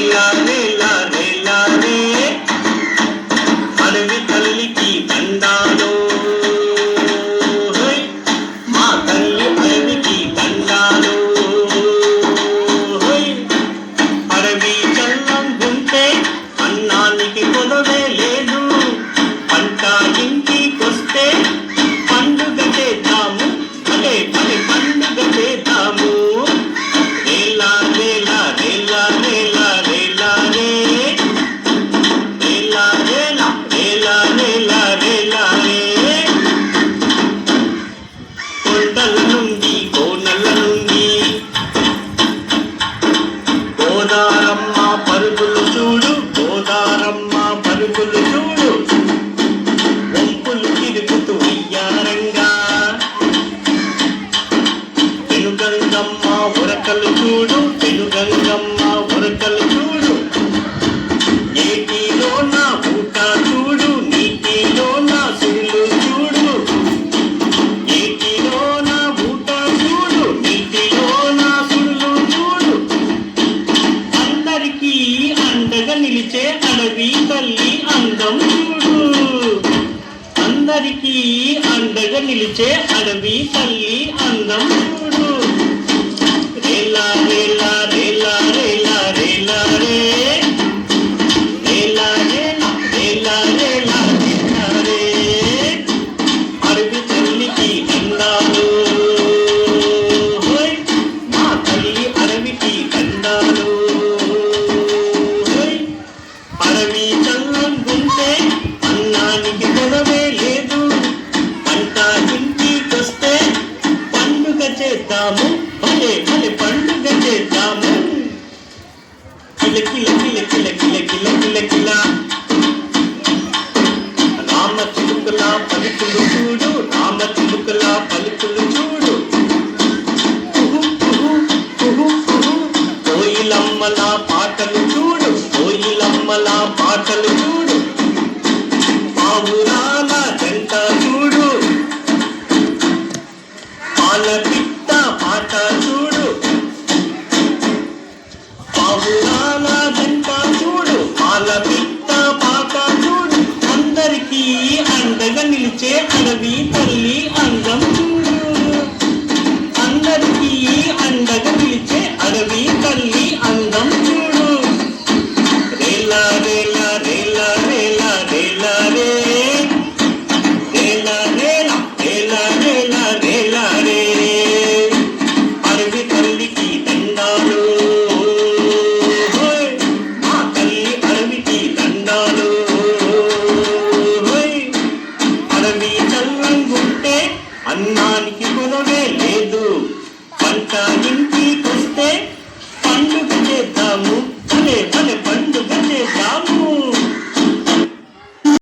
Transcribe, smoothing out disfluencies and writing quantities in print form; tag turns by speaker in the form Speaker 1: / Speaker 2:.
Speaker 1: రేలా రేలా రేలా రే అడవి తల్లికి దండాలు మా తల్లి అడవికి దండాలు అడవి చల్లం ఉంటే అన్నానికి కొలవే లేదు పంట ఇంటికొస్తే పండుగ చేద్దాము అదే పని పండుగ చేద్దాము రేలా రేలా రేలా రేలా రేలా రే రేలా రేలా రేలా రేలా రేలా రే కొండల నుండి కోనల నుండి గోదారమ్మ పరుగులు చూడు గోదారమ్మ పరుగులు చూడు వంపులు తిరుగుతూ ఉయ్యారంగా పెనుగంగమ్మ ఉరకలు చూడు పెనుగంగమ్మ ఉరకలు చూడు ఏటిలో నా ఊట చూడు నీటిలో నా సురులు చూడు ఏటిలో నా ఊట చూడు నీటిలో నా సురులు చూడు అందరికీ అండగా నిలిచే అడవి తల్లి అందం చూడు అందరికీ అండగా నిలిచే అడవి తల్లి అందం చూడు రేలా రేలా రేలా రేలా రేలా రే రేలా రేలా రేలా రేలా రేలా రే అడవి తల్లికి దండాలు మా తల్లి అడవికి దండాలు అడవి చల్లం ఉంటే అన్నానికి గొడవే లేదు పంట ఇంటికొస్తే పండుగ చేద్దాము భలే భలే పండుగ చేద్దాము కిల కిల కిల కిల కిల కిల కిల కిల రామ చిలుకల పలుకులు చూడు రామ చిలుకల పలుకులు చూడు కుహు కుహు కుహు కుహు కోయిలమ్మల పాటలు చూడు కోయిలమ్మల పాటలు చూడు పావురాల జంట చూడు పాల పిట్ట పాట చూడు పావురాల జంట చూడు పాల పిట్ట పాట చూడు అందరికీ అండగా నిలిచే అడవి తల్లి అందం చూడు అందరికీ అండగా నిలిచే అడవి తల్లి అందం చూడు రేలా రేలా రేలా రేలా రేలా రే రేలా రేలా రేలా రేలా రేలా రే అడవి తల్లికి దండాలు మా తల్లి అడవికి దండాలు అడవి చల్లంగుంటే అన్నానికి కొనవే లేదు పంట